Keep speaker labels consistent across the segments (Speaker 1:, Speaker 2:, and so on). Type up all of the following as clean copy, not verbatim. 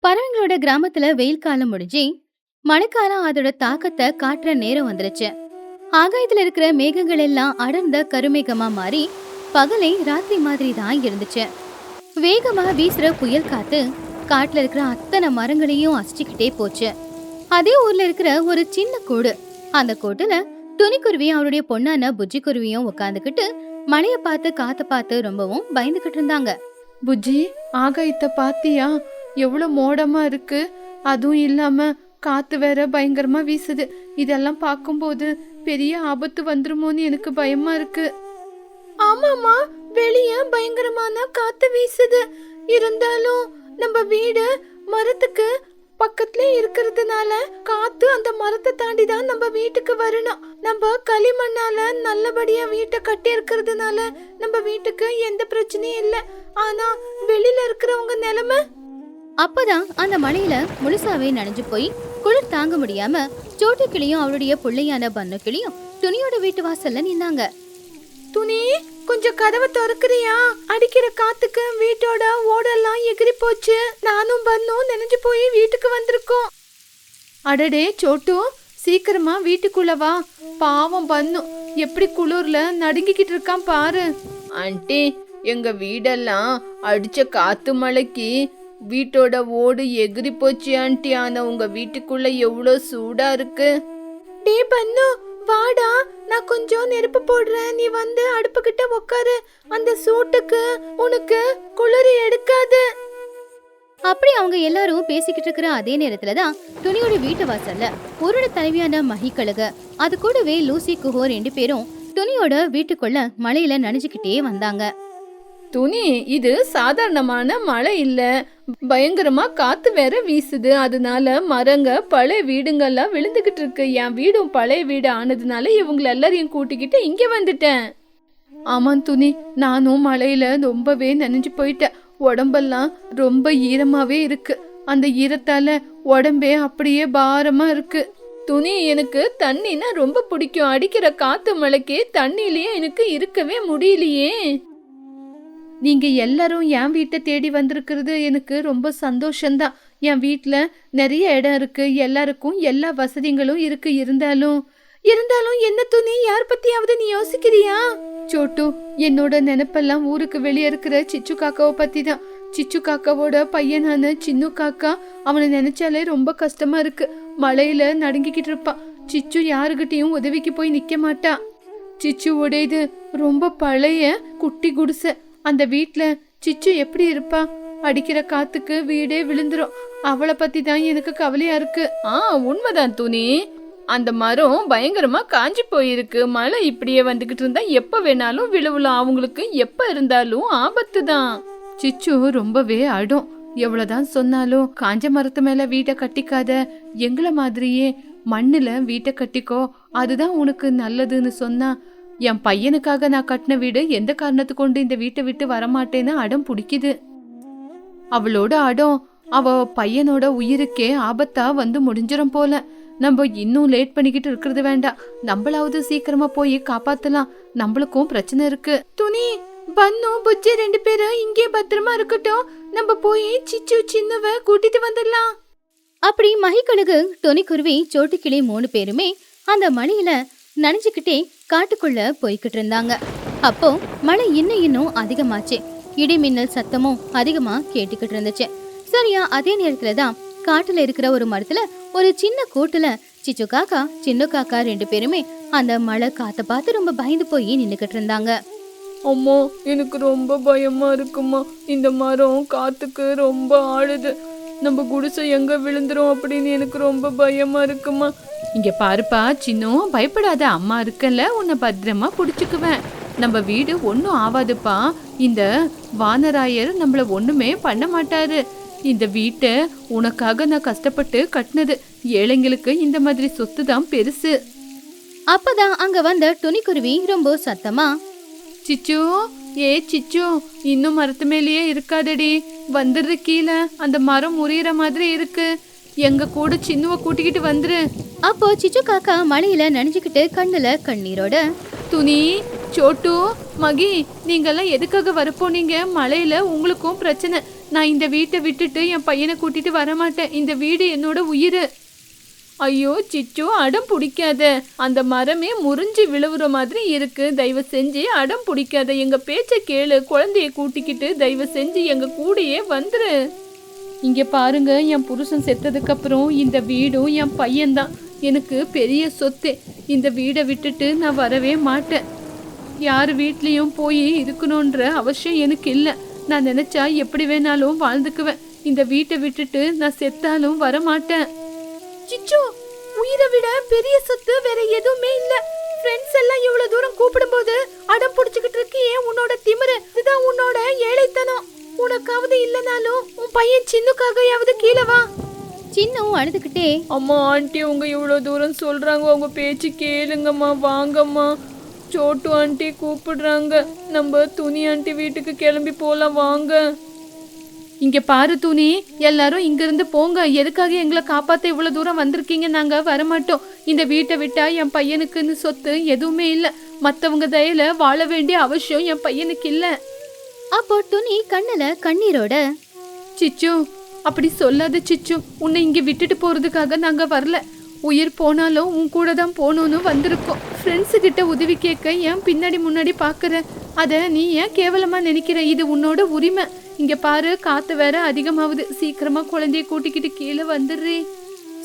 Speaker 1: பறவைங்களோட கிராமத்துல வெயில் காலம் முடிஞ்சு மழைக்காலம் அதோட தாக்கத்தை காட்டுற நேரம் வந்துருச்சு. ஆகாயத்துல இருக்கிற மேகங்கள் எல்லாம் அடர்ந்த கருமேகமா மாறி பகலை ராத்திரி மாதிரி தான் இருந்துச்சு. வேகமா வீசுற புயல் காத்து காட்டுல இருக்கிற அத்தனை மரங்களையும் அசிச்சுக்கிட்டே போச்சு. அதே ஊர்ல இருக்கிற ஒரு சின்ன கூடு, அந்த கூட்டுல துணிக்குருவியும் அவருடைய பொண்ணான புஜ்ஜி குருவியும் உட்காந்துக்கிட்டு மழைய பார்த்து காத்த பார்த்து ரொம்பவும் பயந்துகிட்டு இருந்தாங்க.
Speaker 2: புஜ்ஜி, ஆகாயத்தை பாத்தியா? எவ்வளவு மோடமா இருக்கு. அதுவும் இல்லாம காத்து வேற பயங்கரமா வீசுது. இதெல்லாம் பார்க்கும்போது பெரிய ஆபத்து வந்துருமோன்னு எனக்கு பயமா இருக்கு. ஆமாமா, வெளிய பயங்கரமான காத்து வீசுது. இருந்தாலும் நம்ம வீடு மரத்துக்கு பக்கத்துல இருக்கிறதுனால காத்து அந்த மரத்தை தாண்டி தான் நம்ம வீட்டுக்கு வரணும். நம்ம களிமண்ணால நல்லபடியா வீட்டை கட்டி இருக்கிறதுனால நம்ம வீட்டுக்கு எந்த பிரச்சனையும் இல்லை. ஆனா வெளியில இருக்கிறவங்க நிலைமை.
Speaker 1: அப்பதான் அந்த மழையில முழுசாவே நனைஞ்சு போய் குளிர் தாங்க முடியாம சோட்டு கிளியும் அவருடைய பிள்ளையான பன்னு கிளியும் துணியோட வீட்டு வாசல்ல நின்னாங்க.
Speaker 2: துணி, கொஞ்சம் கதவை திறக்கிறியா? அடிக்கிற காத்துக்கு வீட்டோட ஓடெல்லாம் எகிரி போச்சு. நானும் பன்னும் நனைஞ்சு போய் வீட்டுக்கு வந்திருக்கோம். அடடே சோட்டு, சீக்கிரமா வீட்டுக்குள்ள வா. பாவம் பன்னு எப்படி குளிர்ல நடுங்கிக்கிட்டு இருக்கான் பாரு. ஆண்டி, எங்க வீடெல்லாம் அடிச்ச காத்து மழைக்கு வீட்டோட ஓடு எகிரி போச்சு ஆண்டி. ஆனா உங்க வீட்டுக்குள்ள எவ்வளவு சூடா இருக்கு. டே பன்னு, வாடா, நான் கொஞ்சம் நெருப்பு போடுறேன். நீ வந்து அடுப்பு கிட்ட உட்காரு. அந்த சூட்டுக்கு உனக்கு குளிர் எடுக்காது.
Speaker 1: அப்படி அவங்க எல்லாரும் பேசிக்கிட்டு இருக்கிற அதே நேரத்துலதான் துணியோட வீட்டு வாசல்ல ஒரு தலைவியான மகிக்கழுக அது கூடவே லூசி குஹோ 2 பேரும் துணியோட வீட்டுக்குள்ள மழையில நனைஞ்சுக்கிட்டே வந்தாங்க.
Speaker 2: துணி, இது சாதாரணமான மழை இல்ல, பயங்கரமா காத்து வேற வீசுது. அதனால மரங்க பழைய வீடுங்கள்லாம் விழுந்துகிட்டு இருக்கு. என் வீடும் பழைய வீடு ஆனதுனால இவங்களை எல்லாரையும் கூட்டிக்கிட்டு இங்க வந்துட்டேன். ஆமாம் துணி, நானும் மழையில ரொம்பவே நனைஞ்சு போயிட்டேன். உடம்பெல்லாம் ரொம்ப ஈரமாவே இருக்கு. அந்த ஈரத்தால உடம்பே அப்படியே பாரமா இருக்கு. துணி, எனக்கு தண்ணினா ரொம்ப பிடிக்கும். அடிக்கிற காத்து மழைக்கு தண்ணிலேயே எனக்கு இருக்கவே முடியலையே. நீங்க எல்லாரும் என் வீட்டை தேடி வந்திருக்கிறது எனக்கு ரொம்ப சந்தோஷம்தான். என் வீட்டுல நிறைய இடம் இருக்கு, எல்லாருக்கும் எல்லா வசதிகளும் இருக்கு. இருந்தாலும் என்ன துணி, யார் பத்தியாவது நீ யோசிக்கிறியா? சோட்டு, என்னோட நினைப்பெல்லாம் ஊருக்கு வெளியே இருக்கிற சிச்சு காக்காவை பத்தி தான். சிச்சு காக்காவோட பையனான சின்னு காக்கா, அவனை நினைச்சாலே ரொம்ப கஷ்டமா இருக்கு. மழையில நடுங்கிக்கிட்டு இருப்பான். சிச்சு யாருகிட்டையும் உதவிக்கு போய் நிக்க மாட்டான். சிச்சுவோட இது ரொம்ப பழைய குட்டி குடிசை. அந்த வீட்ல சிச்சு எப்படி இருப்பா? அடிக்கிற காத்துக்கு வீடே விழுந்துரும். அவளை பத்தி தான் எனக்கு கவலையா இருக்கு. உண்மைதான் துணி, அந்த மரம் பயங்கரமா காஞ்சி போயிருக்கு. மழை இப்படியே வந்துகிட்டு இருந்தா எப்ப வேணாலும் விழுவலாம். அவங்களுக்கு எப்ப இருந்தாலும் ஆபத்து தான். சிச்சு ரொம்பவே அடும். எவ்வளவுதான் சொன்னாலும் காஞ்ச மரத்து மேல வீட்டை கட்டிக்காத, எங்களை மாதிரியே மண்ணுல வீட்டை கட்டிக்கோ, அதுதான் உனக்கு நல்லதுன்னு சொன்னா, என் பையனுக்காக நான் கட்டின வீடு எந்த காரணத்து கொண்டு இந்த வீட்டை விட்டு வரமாட்டேன்னு அடம் பிடிக்குது. அவளோட அடம் அவ பையனோட உயிருக்கே ஆபத்தா வந்து முடிஞ்சிடும் போல. நம்ம இன்னும் லேட் பண்ணிக்கிட்டு இருக்கிறது வேண்டாம். நம்மளாவது சீக்கிரமா போய் காப்பாத்தலாம். நம்மளுக்கும் பிரச்சனை இருக்கு. துணி, பன்னு, புஜ்ஜி 2 பேரும் இங்கே பத்திரமா இருக்கட்டும். நம்ம போய் சிச்சு சின்னவ கூட்டிட்டு வந்துடலாம்.
Speaker 1: அப்படி மகிக்கழுகு, துணிக்குருவி, சோட்டுக்கிளி 3 பேருமே அந்த மழையில நனைஞ்சுக்கிட்டே காட்டுக்குள்ள போய்கிட்டு இருந்தாங்க. அப்போ மழை இன்னும் அதிகமாச்சு. இடி மின்னல் சத்தமும் அதிகமா கேட்டுக்கிட்டு இருந்துச்சு. சரியா அதே நேரத்துலதான் காட்டுல இருக்கிற ஒரு மரத்துல ஒரு சின்ன கூட்டுல சிச்சு காக்கா, சின்ன காக்கா 2 பேருமே அந்த மழை காத்த பார்த்து ரொம்ப பயந்து போய் நின்னுக்கிட்டு இருந்தாங்க.
Speaker 2: அம்மா, எனக்கு ரொம்ப பயமா இருக்குமா. இந்த மரம் காத்துக்கு ரொம்ப ஆடுது. நம்ம குடிசை எங்க விழுந்துரும் அப்படின்னு எனக்கு ரொம்ப பயமா இருக்குமா. இங்க பாருப்பா சின்னோ, பயப்படாத, அம்மா இருக்கல, உன்னை பத்திரமா புடிச்சுக்குவேன். நம்ம வீடு ஒன்னும் ஆவாதுப்பா. இந்த வானராயர் நம்மள ஒண்ணுமே பண்ண மாட்டாரு. இந்த வீட்டை உனக்காக நான் கஷ்டப்பட்டு கட்டினது. ஏழைங்களுக்கு இந்த மாதிரி சொத்து தான் பெருசு.
Speaker 1: அப்பதான் அங்க வந்த துணிக்குருவி ரொம்ப சத்தமா,
Speaker 2: சிச்சு, ஏ சிச்சு, இன்னும் மரத்து மேலேயே இருக்காதடி, வந்துடுற கீழே. அந்த மரம் முறியற மாதிரி இருக்கு. எங்க கூட சின்னுவ கூட்டிக்கிட்டு வந்துரு.
Speaker 1: அப்போ சிச்சு காக்கா மழையில நனைஞ்சுக்கிட்டு கண்ணுல கண்ணீரோட,
Speaker 2: துணி, சோட்டு, மகி, நீங்கெல்லாம் எதுக்காக வரப்போனீங்க? மழையில உங்களுக்கும் பிரச்சனை. நான் இந்த வீட்டை விட்டுட்டு என் பையனை கூட்டிட்டு வரமாட்டேன். இந்த வீடு என்னோட உயிர். ஐயோ சிச்சு, அடம் பிடிக்காத. அந்த மரமே முறிஞ்சு விழுவுற மாதிரி இருக்கு. தயவு செஞ்சு அடம் பிடிக்காத. எங்க பேச்ச கேளு. குழந்தைய கூட்டிக்கிட்டு தயவு செஞ்சு எங்க கூடயே வந்துரு. இங்க பாருங்க, என் புருஷன் செத்ததுக்கு அப்புறம் இந்த வீடும் என் பையன்தான் எனக்கு பெரிய சொத்து. இந்த வீடை விட்டுட்டு நான் வரவே மாட்டேன். யார் வீட்லேயும் போய் இருக்கணுன்ற அவசியம் எனக்கு இல்லை. நான் நினைச்சா எப்படி வேணாலும் வாழ்ந்துக்குவேன். இந்த வீட்டை விட்டுட்டு நான் செத்தாலும் வரமாட்டேன். சிச்சு, உயிரை விட பெரிய சொத்து வேற எதுவுமே இல்ல. ஃப்ரெண்ட்ஸ் எல்லாம் இவ்வளவு தூரம் கூப்பிடும்போது அடம் பிடிச்சுக்கிட்டு இருக்கியே, உன்னோட திமிரு. இதுதான் உன்னோட ஏழைத்தனம். உனக்காவது இல்லனாலும் உன் பையன் சின்னுக்காகயாவது கீழே வா.
Speaker 1: சின்னு அழுதுகிட்டே,
Speaker 2: அம்மா ஆண்டி, உங்க இவ்வளவு தூரம் சொல்றாங்க, உங்க பேச்சு கேளுங்கம்மா, வாங்கம்மா. சோட்டு ஆண்டி கூப்பிடுறாங்க. நம்ம துணி ஆண்டி வீட்டுக்கு கிளம்பி போலாம், வாங்க. இங்க பாரு துணி, எல்லாரும் இங்க இருந்து போங்க. எதுக்காக எங்களை காப்பாத்த இவ்வளவு தூரம் வந்திருக்கீங்க? நாங்க வரமாட்டோம். இந்த வீட்டை விட்டா என் பையனுக்குன்னு சொத்து எதுவுமே இல்ல. மத்தவங்க தயல வாழ வேண்டிய அவசியம் என் பையனுக்கு இல்ல.
Speaker 1: அப்போ துணி கண்ணுல கண்ணீரோட,
Speaker 2: சிச்சு, அப்படி சொல்லாத சிச்சு. உன்னை இங்க விட்டுட்டு போறதுக்காக நாங்க வரல. உயிர் போனாலும் உன் கூட தான் போகணும்னு வந்திருக்கோம். ஃப்ரெண்ட்ஸு கிட்ட உதவி கேட்க ஏன் பின்னாடி முன்னாடி பாக்குற? அத நீ ஏன் கேவலமா நினைக்கிற? இது உன்னோட உரிமை. இங்க பாரு, காத்து வேற அதிகமாகுது. சீக்கிரமா குழந்தைய கூட்டிக்கிட்டு கீழே வந்துடுறே.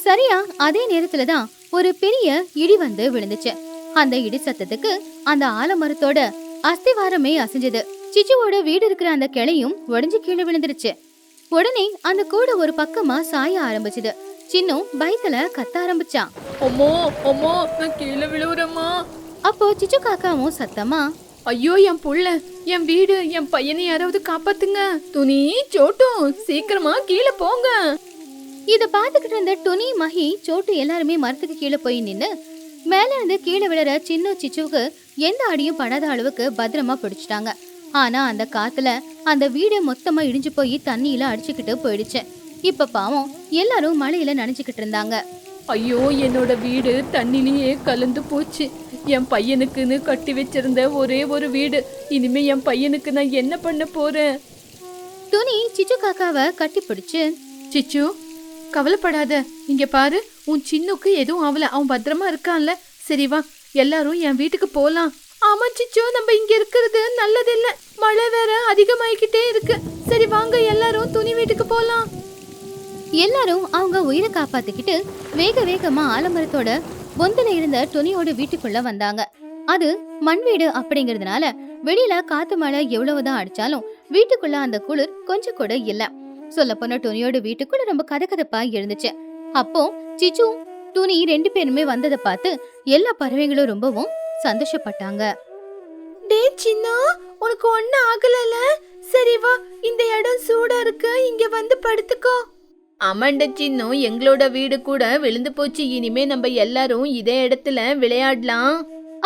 Speaker 1: சரியா அதே நேரத்துலதான் ஒரு பெரிய இடி வந்து விழுந்துச்சு. அந்த இடி சத்தத்துக்கு அந்த ஆலமரத்தோட அஸ்திவாரமே அசைஞ்சது. சிச்சுவோட வீடு இருக்கிற அந்த கிளையும் உடைஞ்சு கீழே விழுந்துருச்சு. உடனே அந்த கூட ஒரு பக்கமா சாய ஆரம்பிச்சுது. சின்னும் பயத்துல கத்த ஆரம்பிச்சான்.
Speaker 2: அம்மா அம்மா, நான் கீழே விழுவுறேம்மா.
Speaker 1: அப்போ சிச்சு காக்காவும் சத்தமா,
Speaker 2: ஐயோ என் புள்ள, என் வீடு, என் பையனை யாராவது காப்பாத்துங்க. துணி, சோட்டும், சீக்கிரமா கீழே போங்க.
Speaker 1: இத பாத்துக்கிட்டு இருந்த துணி, மஹி, சோட்டு எல்லாருமே மரத்துக்கு கீழே போய் நின்னு மேல இருந்து கீழே விழுற சின்ன சிச்சுவுக்கு எந்த அடியும் படாத அளவுக்கு பத்திரமா பிடிச்சிட்டாங்க. ஆனா அந்த காத்துல அந்த வீடு மொத்தமா இடிஞ்சு போய் தண்ணியில அடிச்சுக்கிட்டு போயிடுச்சு. இப்ப பாவம் எல்லாரும் மழையில நனைஞ்சுக்கிட்டு இருந்தாங்க.
Speaker 2: ஐயோ, என்னோட வீடு தண்ணிலேயே கலந்து போச்சு. என் பையனுக்குன்னு கட்டி வச்சிருந்த ஒரே ஒரு வீடு. இனிமே என் பையனுக்கு நான் என்ன பண்ண போறேன்?
Speaker 1: துணி சிச்சு காக்காவை கட்டி பிடிச்சு,
Speaker 2: சிச்சு, கவலைப்படாத. இங்க பாரு, உன் சின்னுக்கு எதுவும் ஆகல. அவன் பத்திரமா இருக்கான்ல. சரி வா, எல்லாரும் என் வீட்டுக்கு போலாம். ஆமா சிச்சு, நம்ம இங்க இருக்கிறது நல்லதில்ல. மழை வேற அதிகமாயிக்கிட்டே இருக்கு. சரி வாங்க, எல்லாரும் துணி வீட்டுக்கு போலாம்.
Speaker 1: எல்லாரும் அவங்க உயிரை காப்பாத்திக்கிட்டு வேக வேகமா ஆலமரத்தோட பொந்துல இருந்த துணியோட வீட்டுக்குள்ள வந்தாங்க. அது மண் வீடு அப்படிங்கறதுனால வெளியில காத்து மழை எவ்வளவுதான் அடிச்சாலும் வீட்டுக்குள்ள அந்த குளிர் கொஞ்சம் கூட இல்ல. சொல்ல போன துணியோட வீட்டுக்குள்ள ரொம்ப கதகதப்பா இருந்துச்சு. அப்போ சிச்சு துணி 2 பேருமே வந்ததை பார்த்து எல்லா பறவைகளும் ரொம்பவும் சந்தோஷப்பட்டாங்க.
Speaker 2: டே சின்னா, உனக்கு ஒன்னும் ஆகலல? சரி வா, இந்த இடம் சூடா இருக்கு, இங்க வந்து படுத்துக்கோ. ஆமாண்ட சின்னு, எங்களோட வீடு கூட விழுந்து போச்சு. இனிமே நம்ம எல்லாரும் இதே இடத்துல விளையாடலாம்.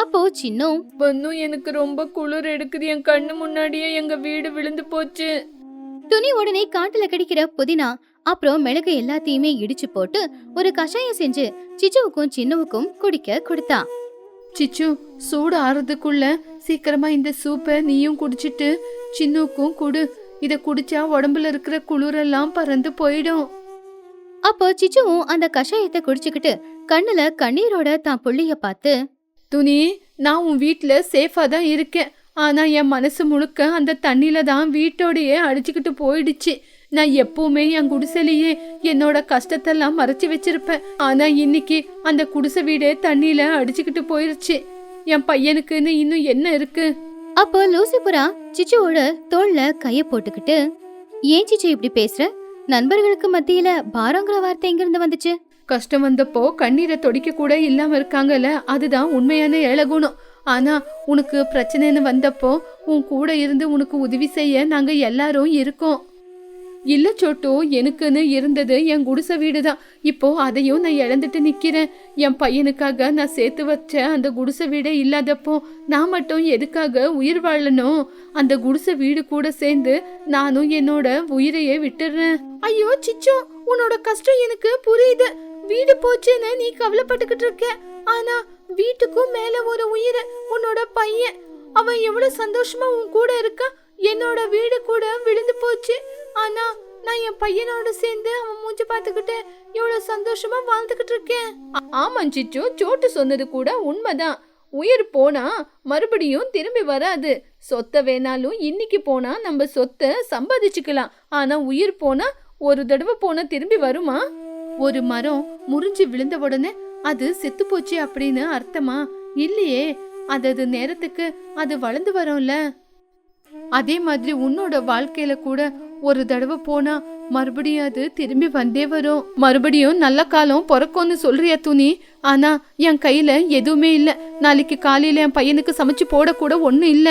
Speaker 1: அப்போ சின்னும்,
Speaker 2: பன்னு, எனக்கு ரொம்ப குளிர் எடுக்குது. என் கண்ணு முன்னாடியே எங்க வீடு விழுந்து போச்சு.
Speaker 1: துணி உடனே காட்டுல கிடைக்கிற புதினா அப்புறம் மிளகு எல்லாத்தையுமே இடிச்சு போட்டு ஒரு கஷாயம் செஞ்சு சிச்சுவுக்கும் சின்னுவுக்கும் குடிக்க கொடுத்தா.
Speaker 2: சிச்சு, சூடு ஆறுறதுக்குள்ள சீக்கிரமா இந்த சூப்பை நீயும் குடிச்சிட்டு சின்னுக்கும் குடு. இத குடிச்சா உடம்புல இருக்கிற குளிரெல்லாம் பறந்து போயிடும்.
Speaker 1: அப்போ சிச்சுவும் அந்த கஷாயத்தை குடிச்சுக்கிட்டு கண்ணுல கண்ணீரோட தான் புள்ளிய பார்த்து,
Speaker 2: துணி, நான் உன் வீட்டுல சேஃபா தான் இருக்கேன். ஆனா என் மனசு முழுக்க அந்த தண்ணியில தான் வீட்டோடையே அடிச்சுக்கிட்டு போயிடுச்சு. நான் எப்பவுமே என் குடிசையிலேயே என்னோட கஷ்டத்தெல்லாம் மறைச்சு வச்சிருப்பேன். ஆனா இன்னைக்கு அந்த குடிசை வீடே தண்ணியில அடிச்சுக்கிட்டு போயிருச்சு. என் பையனுக்குன்னு இன்னும் என்ன இருக்கு?
Speaker 1: அப்போ லூசிபுரா சிச்சுவோட தோல்ல கைய போட்டுக்கிட்டு, ஏன் சிச்சு இப்படி பேசுற? நண்பர்களுக்கு மத்தியில பாரங்கிற வார்த்தை எங்க இருந்து வந்துச்சு?
Speaker 2: கஷ்டம் வந்தப்போ கண்ணீரை தொடிக்க கூட இல்லாம இருக்காங்கல்ல, அதுதான் உண்மையான ஏழகுணம். ஆனா உனக்கு பிரச்சனைன்னு வந்தப்போ உன் கூட இருந்து உனக்கு உதவி செய்ய நாங்க எல்லாரும் இருக்கோம். இல்ல சோட்டு, எனக்குன்னு இருந்தது என் குடிசை வீடுதான். இப்போ அதையும் நான் இழந்துட்டு நிக்கிறேன். என் பையனுக்காக நான் சேர்த்து வச்ச அந்த குடிசை வீடே இல்லாதப்போ நான் மட்டும் எதுக்காக உயிர் வாழணும்? அந்த குடிசை வீடு கூட சேர்ந்து நானும் என்னோட உயிரையே விட்டுறேன். ஐயோ சிச்சு, உன்னோட கஷ்டம் எனக்கு புரியுது. வீடு போச்சுன்னு நீ கவலைப்பட்டுக்கிட்டு இருக்க. ஆனா வீட்டுக்கும் மேல ஒரு உயிர், உன்னோட பையன். அவன் எவ்வளவு சந்தோஷமா உன் கூட இருக்கா. என்னோட வீடு கூட விழுந்து போச்சு. ஆனா நான் என் பையனோட சேர்ந்து அவன் மூஞ்சி பார்த்துக்கிட்டு எவ்வளவு சந்தோஷமா வாழ்ந்துகிட்டு இருக்கேன். ஆமா சிச்சு, சோட்டு சொன்னது கூட உண்மைதான். உயிர் போனா மறுபடியும் திரும்பி வராது. சொத்தை வேணாலும் இன்னைக்கு போனா நம்ம சொத்தை சம்பாதிச்சுக்கலாம். ஆனா உயிர் போனா ஒரு தடவை போனா திரும்பி வருமா? ஒரு மரம் முறிஞ்சு விழுந்த உடனே அது செத்து போச்சு அப்படின்னு அர்த்தமா? இல்லையே, அது நேரத்துக்கு அது வளர்ந்து வரும்ல. அதே மாதிரி உன்னோட வாழ்க்கையில கூட ஒரு தடவை போனா மறுபடியும் அது திரும்பி வந்தே வரும். மறுபடியும் நல்ல காலம் பிறக்கும்னு சொல்றியா துணி? ஆனா என் கையில எதுவுமே இல்ல. நாளைக்கு காலையில என் பையனுக்கு சமைச்சு போட கூட ஒண்ணும் இல்ல.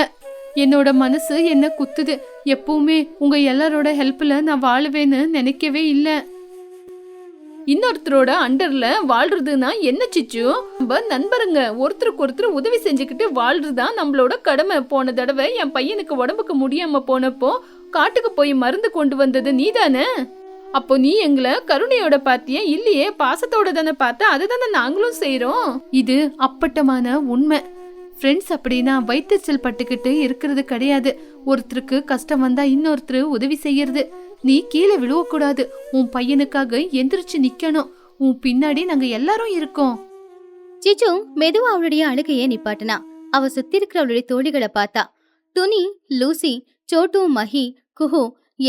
Speaker 2: என்னோட மனசு என்ன குத்துது. எப்பவுமே உங்க எல்லாரோட ஹெல்ப்ல நான் வாழுவேன்னு நினைக்கவே இல்ல. இன்னொருத்தரோட அண்டர்ல வாழ்றதுன்னா என்ன சிச்சு? நம்ம நண்பருங்க ஒருத்தருக்கு ஒருத்தர் உதவி செஞ்சுக்கிட்டு வாழ்றதுதான் நம்மளோட கடமை. போன தடவை என் பையனுக்கு உடம்புக்கு முடியாம போனப்போ காட்டுக்கு போய் மருந்து கொண்டு வந்தது நீதானே? அப்போ நீ எங்களை கருணையோட பாத்தியா? இல்லையே, பாசத்தோட தானே பார்த்த. அதுதானே நாங்களும் செய்யறோம். இது அப்பட்டமான உண்மை. ஃப்ரெண்ட்ஸ் அப்படின்னா வைத்தறிச்சல் பட்டுக்கிட்டு இருக்கிறது கிடையாது. ஒருத்தருக்கு கஷ்டம் வந்தா இன்னொருத்தர் உதவி செய்யறது. நீ கீழே விழுவக்கூடாது. உன் பையனுக்காக எந்திரிச்சு நிக்கணும். உன் பின்னாடி நாங்க எல்லாரும் இருக்கோம்.
Speaker 1: சிச்சு மெதுவா அவளுடைய அழுகையை நிப்பாட்டினா. அவ சுத்தி இருக்கிற அவளுடைய தோழிகளை பார்த்தா. துணி, லூசி, சோட்டு, மஹி, குஹு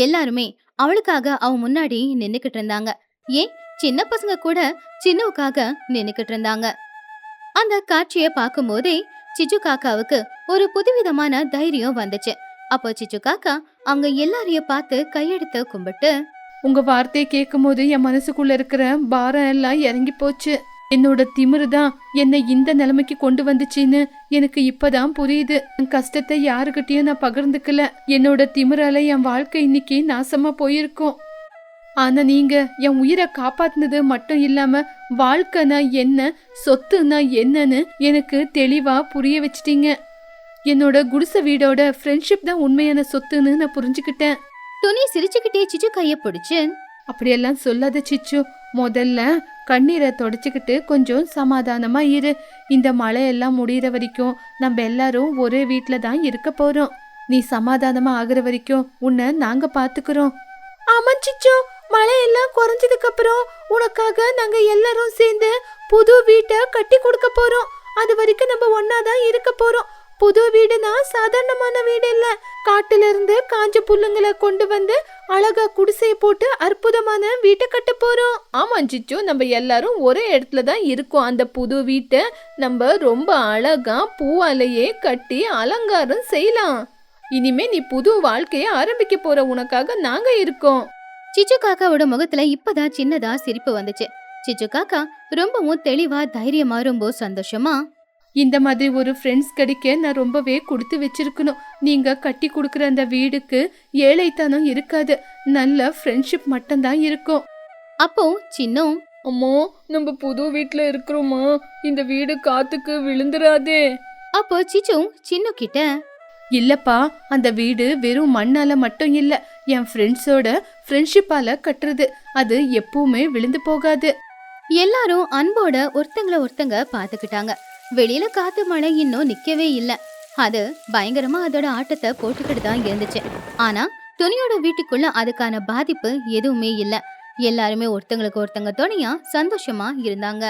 Speaker 1: எல்லாருமே அவளுக்காக அவ முன்னாடி நின்னுக்கிட்டு இருந்தாங்க. ஏன் சின்ன பசங்க கூட சின்னவுக்காக நின்னுக்கிட்டு இருந்தாங்க. அந்த காட்சியை பார்க்கும் போதே சிச்சு காக்காவுக்கு ஒரு புதுவிதமான தைரியம் வந்துச்சு. அப்போ சிச்சு காக்கா அவங்க எல்லாரையும் பார்த்து கையெடுத்து கும்பிட்டு,
Speaker 2: உங்க வார்த்தையை கேட்கும் போது என் மனசுக்குள்ள இருக்கிற பாரம் எல்லாம் இறங்கி போச்சு. என்னோட திமிரு தான் என்னை இந்த நிலைமைக்கு கொண்டு வந்துச்சின்னு எனக்கு இப்பதான் புரியுது. என் கஷ்டத்தை யாருக்கிட்டையும் நான் பகிர்ந்துக்கல. என்னோட திமிரால என் வாழ்க்கை இன்னைக்கு நாசமா போயிருக்கும். ஆனா நீங்க என் உயிரை காப்பாத்தினது மட்டும் இல்லாம வாழ்க்கைனா என்ன, சொத்துனா என்னன்னு எனக்கு தெளிவா புரிய வச்சிட்டீங்க. என்னோட குடிசை வீடோட ஃப்ரெண்ட்ஷிப் தான் உண்மையான சொத்துன்னு நான் புரிஞ்சுக்கிட்டேன்.
Speaker 1: துணி சிரிச்சுக்கிட்டே சிச்சு கைய பிடிச்சு,
Speaker 2: அப்படியெல்லாம் சொல்லாத சிச்சு. முதல்ல கண்ணீரை தொடச்சிக்கிட்டு கொஞ்சம் சமாதானமா இரு. இந்த மழையெல்லாம் முடிகிற வரைக்கும் நம்ம எல்லாரும் ஒரே வீட்டில தான் இருக்க போறோம். நீ சமாதானமா ஆகுற வரைக்கும் உன்னை நாங்க பாத்துக்கிறோம். ஆமா சிச்சு, மழையெல்லாம் குறைஞ்சதுக்கு அப்புறம் உனக்காக நாங்க எல்லாரும் சேர்ந்து புது வீட்டை கட்டி கொடுக்க போறோம். அது வரைக்கும் நம்ம ஒன்னாதான் இருக்க போறோம். புது வீடுனா சாதாரணமான வீடு இல்ல. காட்டுல இருந்து காஞ்ச புல்லுங்களை கொண்டு வந்து அழகா குடிசையை போட்டு அற்புதமான வீட்டை கட்ட போறோம். ஆமா சிச்சு, நம்ம எல்லாரும் ஒரே இடத்துல தான் இருக்கோம். அந்த புது வீட்டை நம்ம ரொம்ப அழகா பூவாலேயே கட்டி அலங்காரம் செய்யலாம். இனிமே நீ புது வாழ்க்கைய ஆரம்பிக்க போற. உனக்காக நாங்க இருக்கோம்.
Speaker 1: சிச்சு காக்காவோட முகத்துல இப்பதான் சின்னதா சிரிப்பு வந்துச்சு. சிச்சு காக்கா ரொம்பவும் தெளிவா தைரியமா ரொம்ப சந்தோஷமா,
Speaker 2: இந்த மாதிரி ஒரு ஃப்ரெண்ட்ஸ் கிடைக்க நான் ரொம்பவே கொடுத்து வச்சிருக்கணும். நீங்க கட்டி கொடுக்குற அந்த வீடுக்கு ஏழைத்தனம் இருக்காது. நல்ல ஃப்ரெண்ட்ஷிப் மட்டும்தான் இருக்கும்.
Speaker 1: அப்போ சின்னும்,
Speaker 2: அம்மா நம்ம புது வீட்டுல இருக்கிறோமா? இந்த வீடு காத்துக்கு விழுந்துராதே.
Speaker 1: அப்போ சிச்சு சின்னு கிட்ட,
Speaker 2: இல்லப்பா, அந்த வீடு வெறும் மண்ணால மட்டும் இல்ல, என் ஃப்ரெண்ட்ஸோட ஃப்ரெண்ட்ஷிப்பால கட்டுறது. அது எப்பவுமே விழுந்து போகாது.
Speaker 1: எல்லாரும் அன்போட ஒருத்தங்கள ஒருத்தங்க பாத்துக்கிட்டாங்க. வெளியில காத்து மழை இன்னும் நிக்கவே இல்ல. அது பயங்கரமா அதோட ஆட்டத்தை போட்டுக்கிட்டு தான் இருந்துச்சு. ஆனா துணியோட வீட்டுக்குள்ள அதுக்கான பாதிப்பு எதுவுமே இல்ல. எல்லாருமே ஒருத்தங்களுக்கு ஒருத்தங்க துணையா சந்தோஷமா இருந்தாங்க.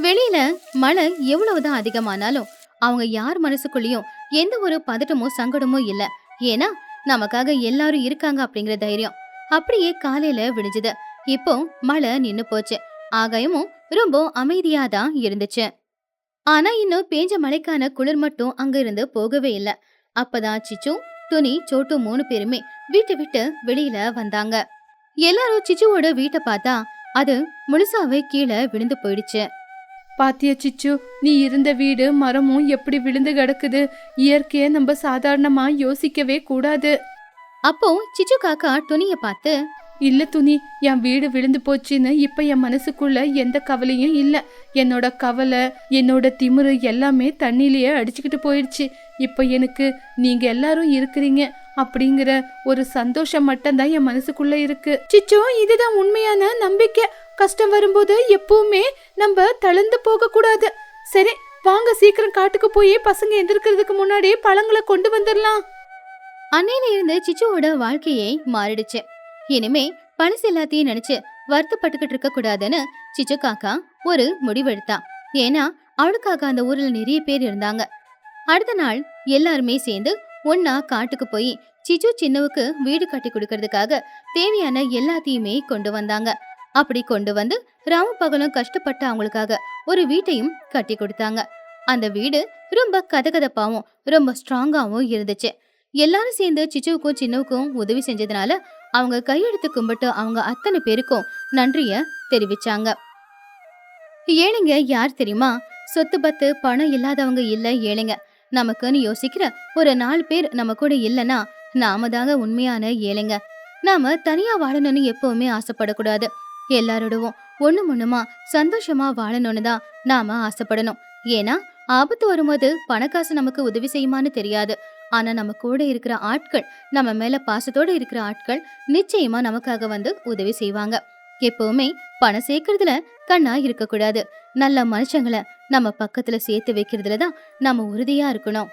Speaker 1: வெளியில மழை எவ்வளவுதான் அதிகமானாலும் அவங்க யார் மனசுக்குள்ளயும் எந்த ஒரு பதட்டமோ சங்கடமோ இல்ல. ஏன்னா நமக்காக எல்லாரும் இருக்காங்க அப்படிங்கிற தைரியம். அப்படியே காலையில விடிஞ்சது. இப்போ மழை நின்னு போச்சு. ஆகாயமும் ரொம்ப அமைதியாதான் இருந்துச்சு. ஆனா இன்னும் பேஞ்ச மழைக்கான குளிர் மட்டும் அங்க இருந்து போகவே இல்ல. அப்பதான் சிச்சு, துணி, சோட்டு 3 பேருமே வீட்டை விட்டு வெளியில வந்தாங்க. எல்லாரும் சிச்சுவோட வீட்டை பார்த்தா அது முழுசாவே கீழே விழுந்து போயிடுச்சு.
Speaker 2: பாத்தியா சிச்சு, நீ இருந்த வீடு மரமும் எப்படி விழுந்து கிடக்குது. இயற்கைய நம்ம சாதாரணமா யோசிக்கவே கூடாது.
Speaker 1: அப்போ சிச்சு காக்கா துணிய பார்த்து,
Speaker 2: இல்ல துணி, என் வீடு விழுந்து போச்சுன்னு இப்ப என் மனசுக்குள்ள எந்த கவலையும் இல்ல. என்னோட கவலை, என்னோட திமிரு எல்லாமே தண்ணிலேயே அடிச்சுக்கிட்டு போயிடுச்சு. இப்ப எனக்கு நீங்க எல்லாரும் இருக்கிறீங்க அப்படிங்கிற ஒரு சந்தோஷம் மட்டும்தான் என் மனசுக்குள்ள இருக்கு. சிச்சோ, இதுதான் உண்மையான நம்பிக்கை. கஷ்டம் வரும்போது எப்பவுமே நம்ம தளர்ந்து போக கூடாது. சரி வாங்க, சீக்கிரம் காட்டுக்கு போய் பசங்க எந்திருக்கிறதுக்கு முன்னாடி பழங்களை கொண்டு வந்துடலாம்.
Speaker 1: அன்னையில இருந்து சிச்சுவோட வாழ்க்கையே மாறிடுச்சு. இனிமே பழசு எல்லாத்தையும் நினைச்சு வருத்தப்பட்டுக்கிட்டு இருக்க கூடாதுன்னு சிச்சு காக்கா ஒரு முடிவெடுத்தா. ஏன்னா அவளுக்காக அந்த ஊர்ல நிறைய பேர் இருந்தாங்க. அடுத்த நாள் எல்லாருமே சேர்ந்து ஒன்னா காட்டுக்கு போய் சிச்சு சின்னவுக்கு வீடு கட்டி கொடுக்கறதுக்காக தேவையான எல்லாத்தையுமே கொண்டு வந்தாங்க. அப்படி கொண்டு வந்து ராம பகலும் கஷ்டப்பட்டு அவங்களுக்காக ஒரு வீட்டையும் கட்டி கொடுத்தாங்க. அந்த வீடு ரொம்ப கதகதப்பாவும் ரொம்ப ஸ்ட்ராங்காவும் இருந்துச்சு. எல்லாரும் சேர்ந்து சிச்சுவுக்கும் சின்னவுக்கும் உதவி செஞ்சதுனால அவங்க கையெடுத்து கும்பிட்டு அவங்க அத்தனை பேருக்கும் நன்றிய தெரிவிச்சாங்க. ஏழைங்க யார் தெரியுமா? சொத்து பத்து பணம் இல்லாதவங்க இல்ல ஏழைங்க. நமக்குன்னு யோசிக்கிற ஒரு 4 பேர் நம்ம கூட இல்லனா நாம தாங்க உண்மையான ஏழைங்க. நாம தனியா வாழணும்னு எப்பவுமே ஆசைப்படக்கூடாது. எல்லாரோடவும் ஒண்ணுமா சந்தோஷமா வாழணும்னு தான் நாம ஆசைப்படணும். ஏன்னா ஆபத்து வரும்போது பணக்காசு நமக்கு உதவி செய்யுமான்னு தெரியாது. ஆனா நம்ம கூட இருக்கிற ஆட்கள், நம்ம மேல பாசத்தோட இருக்கிற ஆட்கள் நிச்சயமா நமக்காக வந்து உதவி செய்வாங்க. எப்பவுமே பணம் சேர்க்கறதுல கண்ணா இருக்க கூடாது. நல்ல மனுஷங்களை நம்ம பக்கத்துல சேர்த்து வைக்கிறதுல தான் நம்ம உறுதியா இருக்கணும்.